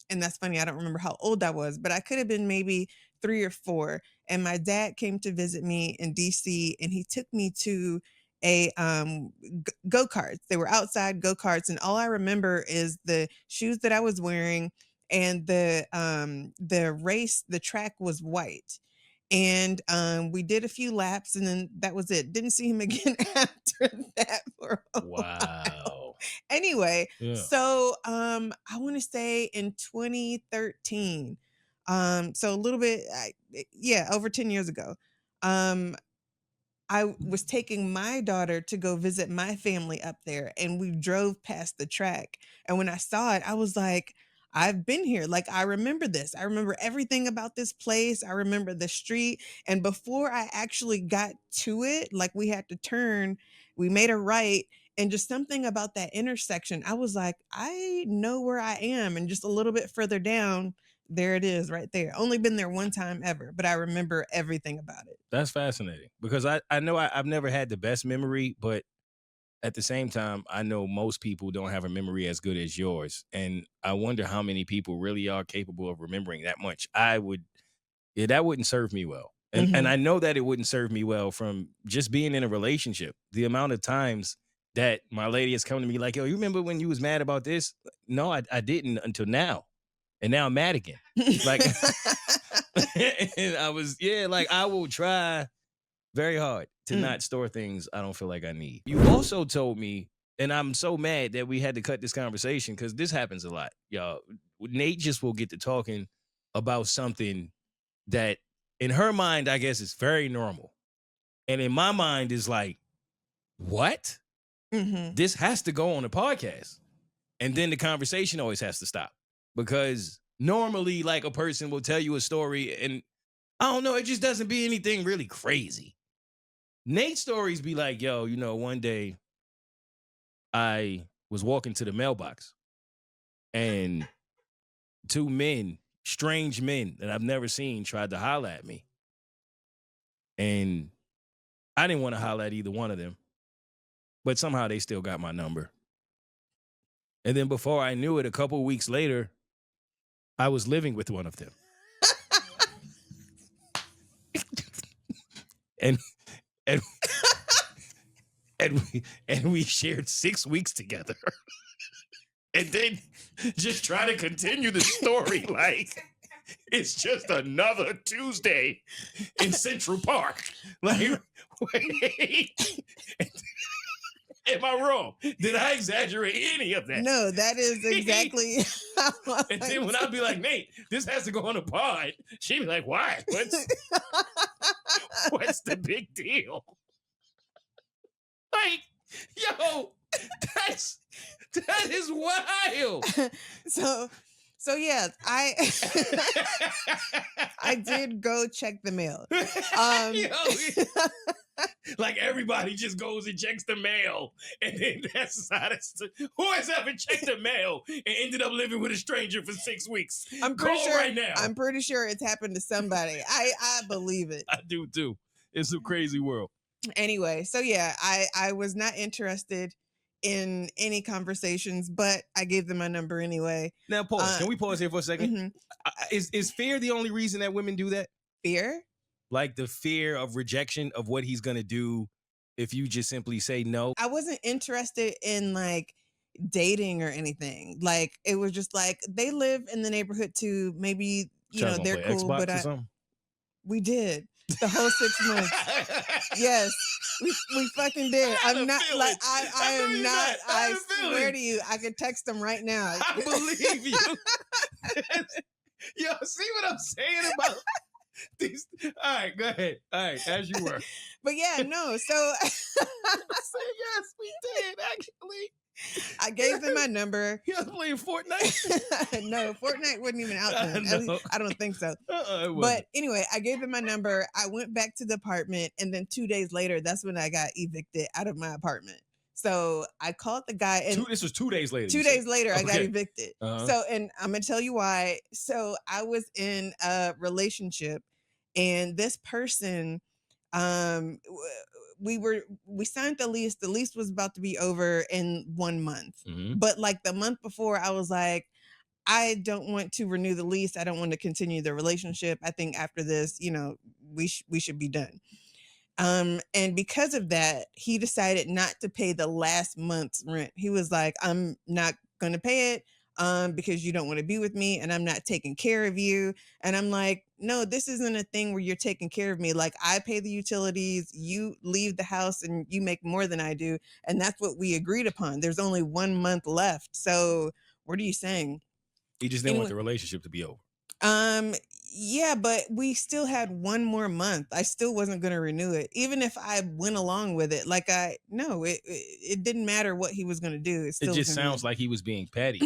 and that's funny, I don't remember how old I was, but I could have been maybe 3 or 4, and my dad came to visit me in DC, and he took me to a go-karts. They were outside go-karts, and all I remember is the shoes that I was wearing, and the track was white. And we did a few laps, and then that was it. Didn't see him again after that for a while. Anyway, so I want to say in 2013, so a little bit, over 10 years ago, I was taking my daughter to go visit my family up there, and we drove past the track. And when I saw it, I was like, I've been here. Like, I remember this. I remember everything about this place. I remember the street. And before I actually got to it, like, we had to turn, we made a right. And just something about that intersection, I was like, I know where I am. And just a little bit further down, there it is right there. Only been there one time ever, but I remember everything about it. That's fascinating, because I know I've never had the best memory, but at the same time, I know most people don't have a memory as good as yours. And I wonder how many people really are capable of remembering that much. That wouldn't serve me well. And I know that it wouldn't serve me well from just being in a relationship. The amount of times that my lady has come to me like, yo, you remember when you was mad about this? No, I didn't until now. And now I'm mad again. Like, and I will try very hard to not store things I don't feel like I need. You also told me, and I'm so mad that we had to cut this conversation because this happens a lot, y'all. Nate just will get to talking about something that in her mind, I guess, is very normal. And in my mind is like, what? This has to go on a podcast. And then the conversation always has to stop. Because normally, like, a person will tell you a story and I don't know, it just doesn't be anything really crazy. Nate's stories be like, yo, one day I was walking to the mailbox and 2 men, strange men that I've never seen, tried to holler at me. And I didn't want to holler at either one of them, but somehow they still got my number. And then before I knew it, a couple weeks later, I was living with one of them. and we shared 6 weeks together. And then just try to continue the story like it's just another Tuesday in Central Park. Like, wait. Am I wrong? Did I exaggerate any of that? No, that is exactly how And then when I'd be like, Nate, this has to go on a pod, she'd be like, why? What's the big deal? Like, yo, that is wild. So yeah, I did go check the mail. Like everybody just goes and checks the mail, and then that's how who has ever checked the mail and ended up living with a stranger for 6 weeks? I'm pretty Call sure. right now. I'm pretty sure it's happened to somebody. I believe it. I do too. It's a crazy world. Anyway, so yeah, I was not interested in any conversations, but I gave them my number anyway. Now pause. Can we pause here for a second? Mm-hmm. Is fear the only reason that women do that? Fear? Like the fear of rejection of what he's gonna do if you just simply say no? I wasn't interested in like dating or anything. Like it was just like they live in the neighborhood too. Maybe they're cool, Xbox but or something? We did the whole 6 months. Yes, we fucking did. I'm not like I am not. I swear to you, I could text them right now. I believe you. Yo, see what I'm saying about these? All right, go ahead. All right, as you were. But yeah, no. So I said yes, we did actually. I gave them my number. You was playing Fortnite? No, Fortnite wasn't even out then. At least, I don't think so. But anyway, I gave them my number. I went back to the apartment, and then 2 days later, that's when I got evicted out of my apartment. So I called the guy, and this was 2 days later. 2 days later, I got Okay. evicted. Uh-huh. So, and I'm gonna tell you why. So I was in a relationship, and this person, we signed the lease. The lease was about to be over in 1 month. Mm-hmm. But like the month before, I was like, I don't want to renew the lease. I don't want to continue the relationship. I think after this, we should be done. And because of that, he decided not to pay the last month's rent. He was like, I'm not going to pay it because you don't want to be with me and I'm not taking care of you. And I'm like, no, this isn't a thing where you're taking care of me. Like I pay the utilities, you leave the house and you make more than I do. And that's what we agreed upon. There's only 1 month left. So what are you saying? He just didn't want the relationship to be over. Yeah, but we still had 1 more month. I still wasn't going to renew it, even if I went along with it. Like it didn't matter what he was going to do. It just sounds like he was being petty.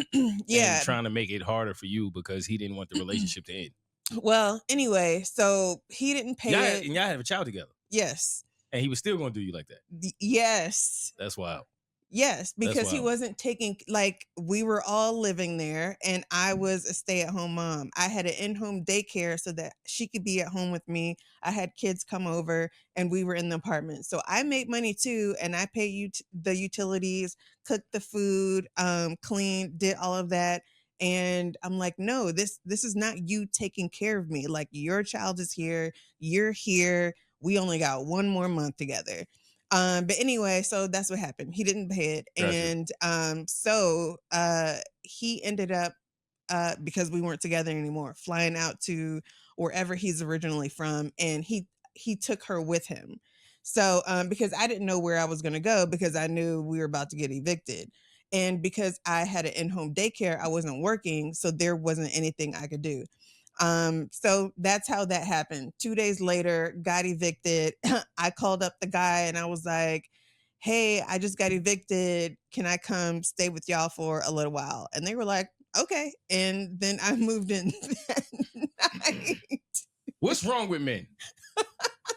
Yeah, and trying to make it harder for you because he didn't want the relationship to end. Well, anyway, so he didn't pay it. And y'all have a child together. Yes. And he was still going to do you like that. Yes. That's wild. Yes, because he wasn't taking, like, we were all living there and I was a stay-at-home mom. I had an in-home daycare so that she could be at home with me. I had kids come over and we were in the apartment. So I made money too, and I paid you the utilities, cooked the food, cleaned, did all of that. And I'm like, no, this is not you taking care of me. Like, your child is here, you're here. We only got 1 more month together. But anyway, so that's what happened. He didn't pay it. Gotcha. And so he ended up, because we weren't together anymore, flying out to wherever he's originally from. And he took her with him. So because I didn't know where I was going to go because I knew we were about to get evicted. And because I had an in-home daycare, I wasn't working. So there wasn't anything I could do. So that's how that happened. 2 days later, got evicted. I called up the guy and I was like, hey, I just got evicted. Can I come stay with y'all for a little while? And they were like, okay. And then I moved in that night. What's wrong with men?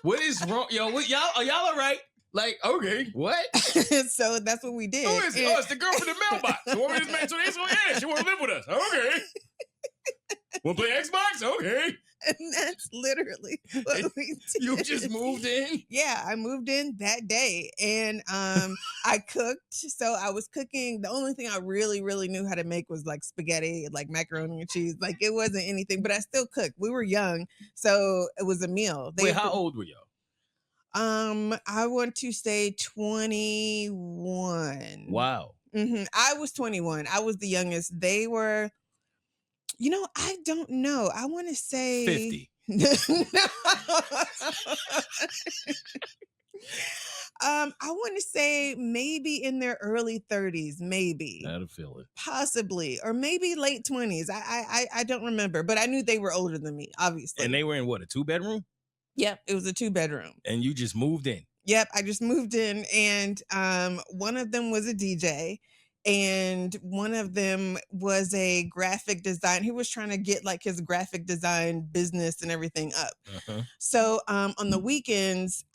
What is wrong? Yo, y'all all right? Like, okay, what? So that's what we did. Who is it? Oh, it's the girl from the mailbox. You want me to man? So yeah, she want to live with us. Okay. Want to play Xbox? Okay. And that's literally what we did. You just moved in? Yeah, I moved in that day. And I cooked. So I was cooking. The only thing I really, really knew how to make was like spaghetti, like macaroni and cheese. Like it wasn't anything, but I still cooked. We were young. So it was a meal. Wait, how old were y'all? I want to say 21. Wow. Mm-hmm. I was 21. I was the youngest. They were, I don't know. I want to say 50. I want to say maybe in their early 30s, maybe. I had a feeling. Possibly, or maybe late 20s. I don't remember, but I knew they were older than me, obviously. And they were in what, a 2-bedroom? Yep, it was a 2-bedroom. And you just moved in? Yep, I just moved in, and one of them was a DJ, and one of them was a graphic design. He was trying to get like his graphic design business and everything up. Uh-huh. So on the weekends,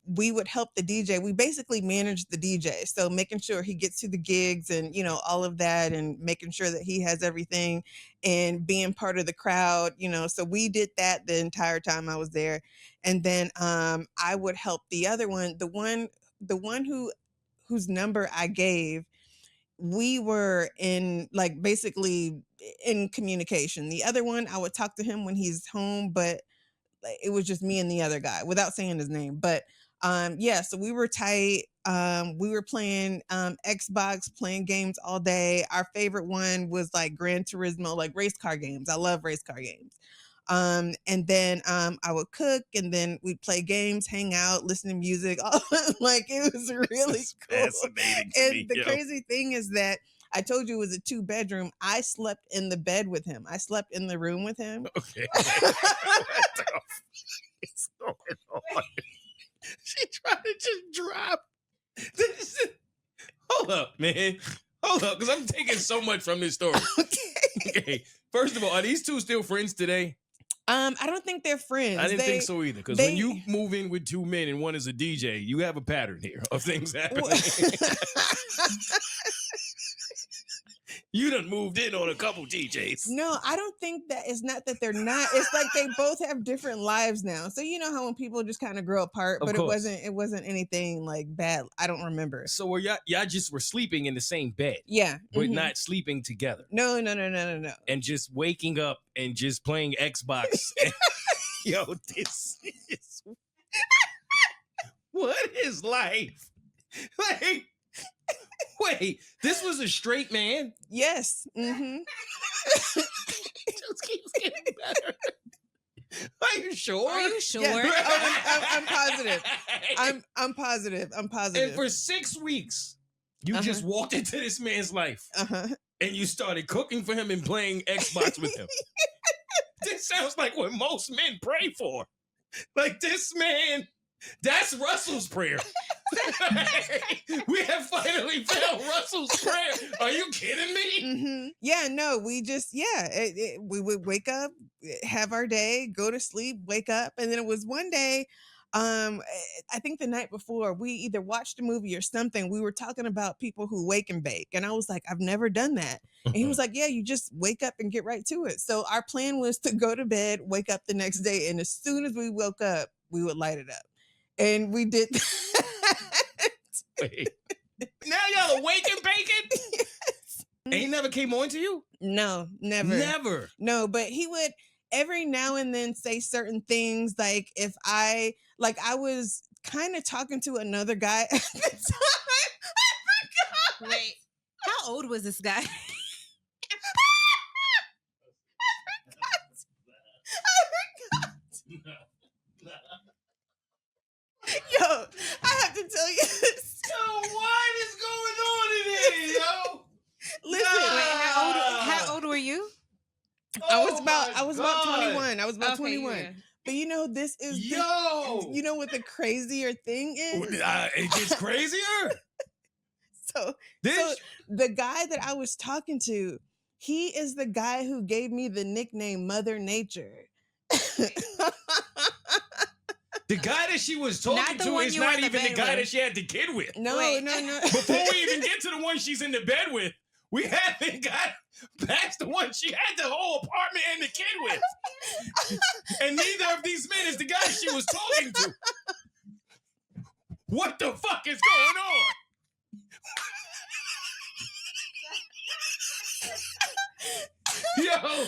we would help the DJ. We basically managed the DJ. So making sure he gets to the gigs and, you know, all of that, and making sure that he has everything and being part of the crowd, you know. So we did that the entire time I was there. And then I would help the other one, the one whose number I gave. We were in, like, basically in communication. The other one, I would talk to him when he's home, but like, it was just me and the other guy without saying his name. But yeah, so we were tight. We were playing Xbox, playing games all day. Our favorite one was like Gran Turismo, like race car games. I love race car games. And then I would cook, and then we'd play games, hang out, listen to music. Like, it was really cool. Fascinating to And me, the crazy thing is that I told you it was a 2-bedroom. I slept in the bed with him. I slept in the room with him. Okay. What the fuck is going on? She tried to just drop. Hold up, man. Hold up, because I'm taking so much from this story. Okay. First of all, are these two still friends today? I don't think they're friends. I didn't think so either. Because when you move in with two men and one is a DJ, you have a pattern here of things happening. You done moved in on a couple DJs. No, I don't think that. It's not that they're not. It's like they both have different lives now. So you know how when people just kind of grow apart, but it wasn't anything like bad. I don't remember. So were y'all just were sleeping in the same bed? Yeah, but not sleeping together. No. And just waking up and just playing Xbox. And, yo, this is what is life? Like, wait, this was a straight man? Yes. It just keeps getting better. Are you sure? Are you sure? Yeah, I'm positive. I'm positive. And for 6 weeks, you just walked into this man's life. And you started cooking for him and playing Xbox with him. This sounds like what most men pray for. Like, this man, that's Russell's prayer. We have finally found Russell's prayer. Are you kidding me? Yeah, no, we just, we would wake up, have our day, go to sleep, wake up. And then it was one day, I think the night before, we either watched a movie or something. We were talking about people who wake and bake. And I was like, I've never done that. And he was like, yeah, you just wake up and get right to it. So our plan was to go to bed, wake up the next day. And as soon as we woke up, we would light it up. And we did that. Wait. Now y'all awake and baking? Yes. And he never came on to you? No, never. Never. No, but he would every now and then say certain things. Like if I was kind of talking to another guy at the time. I forgot. Wait, how old was this guy? I forgot. Yo, I have to tell you this. Yo, what is going on in here, yo? Listen, Wait, how old were you? I was about 21. I was about Okay, 21. yeah. But you know, this is you know what the crazier thing is? It gets crazier. So the guy that I was talking to, he is the guy who gave me the nickname Mother Nature. The guy that she was talking to is not even the guy that she had the kid with. No. Before we even get to the one she's in the bed with, we haven't got past the one she had the whole apartment and the kid with. And neither of these men is the guy she was talking to. What the fuck is going on? Yo,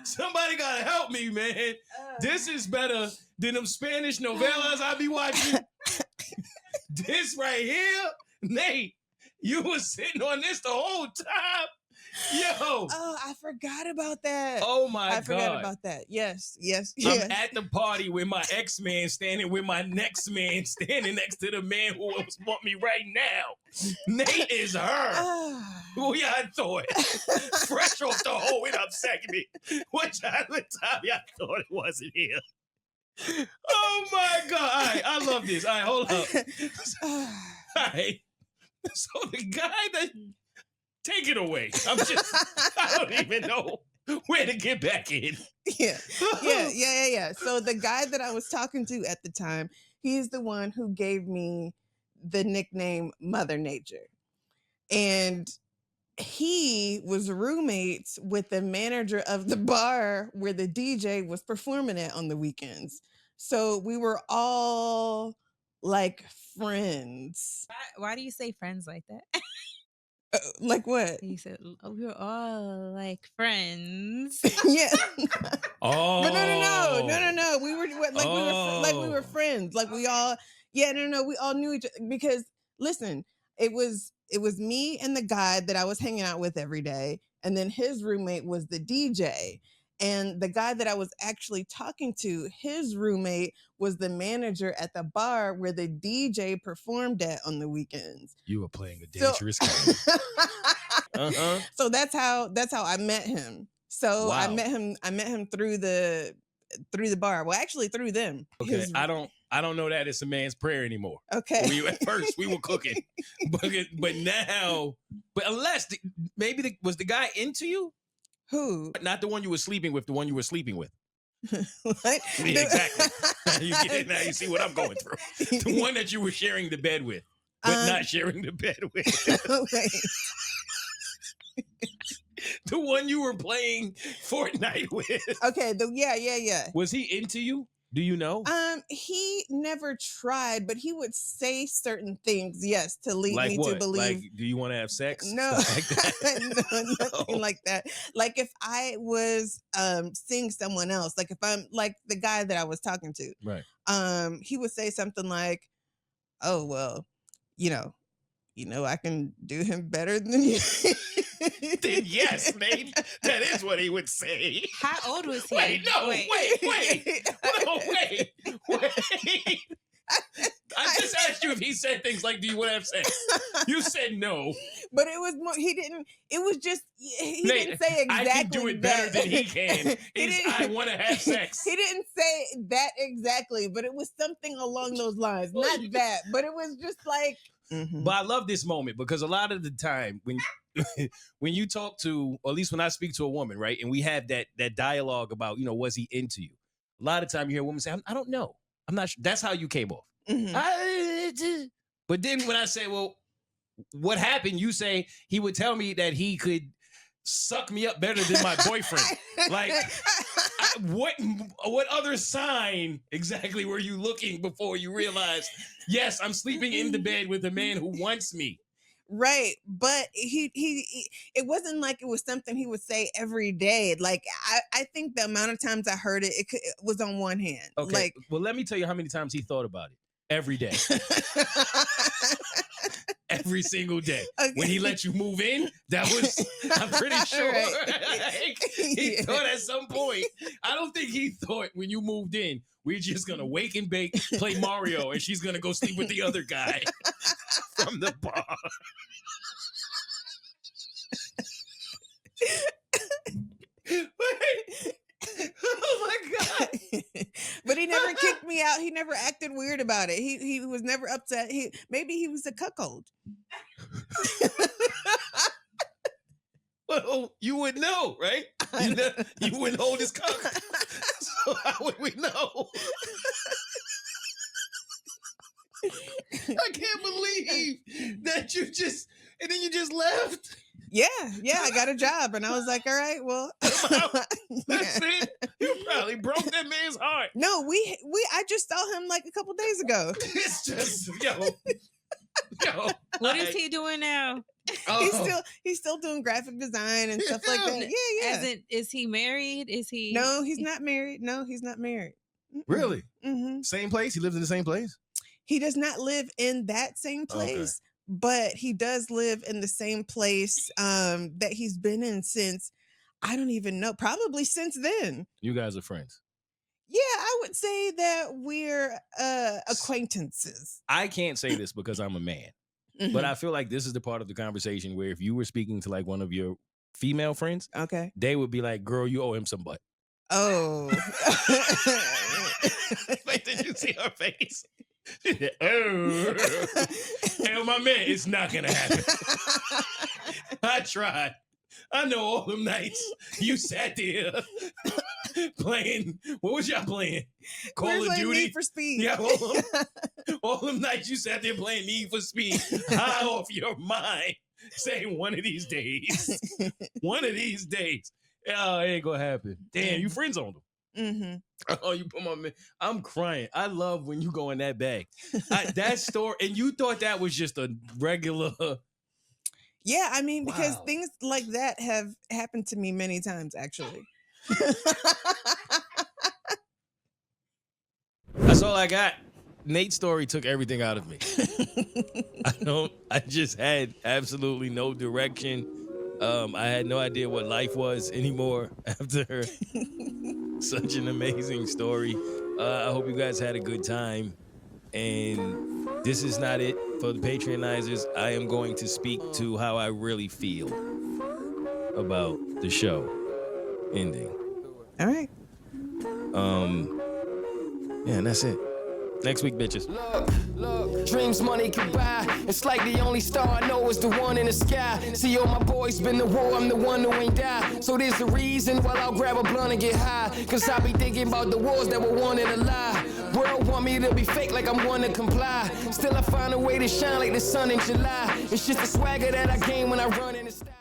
somebody gotta help me, man. This is better than them Spanish novellas I be watching. This right here, Nate, you was sitting on this the whole time. Yo. Oh, I forgot about that. Oh my God. I forgot about that. Yes. I'm at the party with my ex-man standing with my next man standing next to the man who want me right now. Nate is her. Who y'all thought? Fresh off the hole in up segment. What time y'all thought it wasn't here? Oh my God. All right, I love this. All right, hold up. All right. So the guy that... Take it away. I don't even know where to get back in. Yeah. So the guy that I was talking to at the time, he's the one who gave me the nickname Mother Nature. And he was roommates with the manager of the bar where the DJ was performing at on the weekends. So we were all like friends. Why do you say friends like that? Like what? You said, oh, we were all like friends. Yeah. Oh. But no. We were friends. Like we all, we all knew each other because listen, it was me and the guy that I was hanging out with every day, and then his roommate was the DJ. And the guy that I was actually talking to, his roommate was the manager at the bar where the DJ performed at on the weekends. You were playing a dangerous game. So that's how I met him. So wow. I met him through the bar. Well, actually through them. Okay, I don't know that it's a man's prayer anymore. Okay. At first we were cooking, but now, unless was the guy into you? Who? Not the one you were sleeping with. The one you were sleeping with. What? Yeah, exactly. You get it now. You see what I'm going through. The one that you were sharing the bed with, but not sharing the bed with. Wait. The one you were playing Fortnite with. Okay. Yeah. Was he into you? Do you know? He never tried, but he would say certain things, yes, to lead like me what? to believe. Like, do you want to have sex? No, Like that? no, nothing like that. Like if I was seeing someone else, like if I'm like the guy that I was talking to, Right. He would say something like, "Oh well, you know, I can do him better than you." Then yes, mate. That is what he would say. How old was he? Wait. No, wait. I just asked you if he said things like, "Do you want to have sex?" You said no. But it was more. He didn't. It was just. He Nate, didn't say exactly. I can do it better than he can. I want to have sex. He didn't say that exactly, but it was something along those lines. Not that, but it was just like. Mm-hmm. But I love this moment because a lot of the time when you talk to, or at least when I speak to a woman, right, and we have that dialogue about, was he into you? A lot of time you hear a woman say, I don't know. I'm not sure. That's how you came off. Mm-hmm. But then when I say, well, what happened? You say he would tell me that he could suck me up better than my boyfriend. Like, what other sign exactly were you looking before you realized, yes, I'm sleeping in the bed with a man who wants me? Right, but he it wasn't like it was something he would say every day. Like I think the amount of times I heard it, it was on one hand. Okay, like, well, let me tell you how many times he thought about it every day. Every single day. Okay. When he let you move in, that was, I'm pretty sure. Right. He thought at some point, I don't think he thought when you moved in, we're just going to wake and bake, play Mario, and she's going to go sleep with the other guy from the bar. Oh my God. But he never kicked me out. He never acted weird about it. He was never upset. Maybe he was a cuckold. Well, you would know, right? You wouldn't hold his cock. So how would we know? I can't believe that you just left. Yeah, I got a job, and I was like, all right, well, that's it. You probably broke that man's heart. No, I just saw him like a couple days ago. It's just yo. What is he doing now? He's still doing graphic design and stuff like that. Yeah. Is he married? Is he? No, he's not married. Really? Mm-hmm. Same place? He lives in the same place? He does not live in that same place. Okay. But he does live in the same place that he's been in since, I don't even know, probably since then. You guys are friends? Yeah, I would say that we're acquaintances. I can't say this because I'm a man, but I feel like this is the part of the conversation where if you were speaking to like one of your female friends, okay, they would be like, girl, you owe him some butt. Oh. Like, did you see her face? Oh, hell, my man, it's not gonna happen. I tried. I know all them nights you sat there playing. What was y'all playing? Call We're of playing Duty. Need for Speed. Yeah, all them nights you sat there playing Need for Speed, high off your mind, saying one of these days. Oh, it ain't gonna happen. Damn, you friend zoned them. Oh, you put my man. I'm crying. I love when you go in that bag. That story, and you thought that was just a regular. Yeah, I mean, because Wow. things like that have happened to me many times, actually. That's all I got. Nate's story took everything out of me. I just had absolutely no direction. I had no idea what life was anymore after such an amazing story. I hope you guys had a good time. And this is not it for the Patreonizers. I am going to speak to how I really feel about the show ending. All right. Yeah, and that's it. Next week, bitches. Look, dreams money can buy. It's like the only star I know is the one in the sky. See, all my boys been to war, I'm the one who ain't died. So there's a reason why I'll grab a blunt and get high. Cause I be thinking about the wars that were won in a lie. World want me to be fake like I'm one to comply. Still I find a way to shine like the sun in July. It's just the swagger that I gain when I run in the style.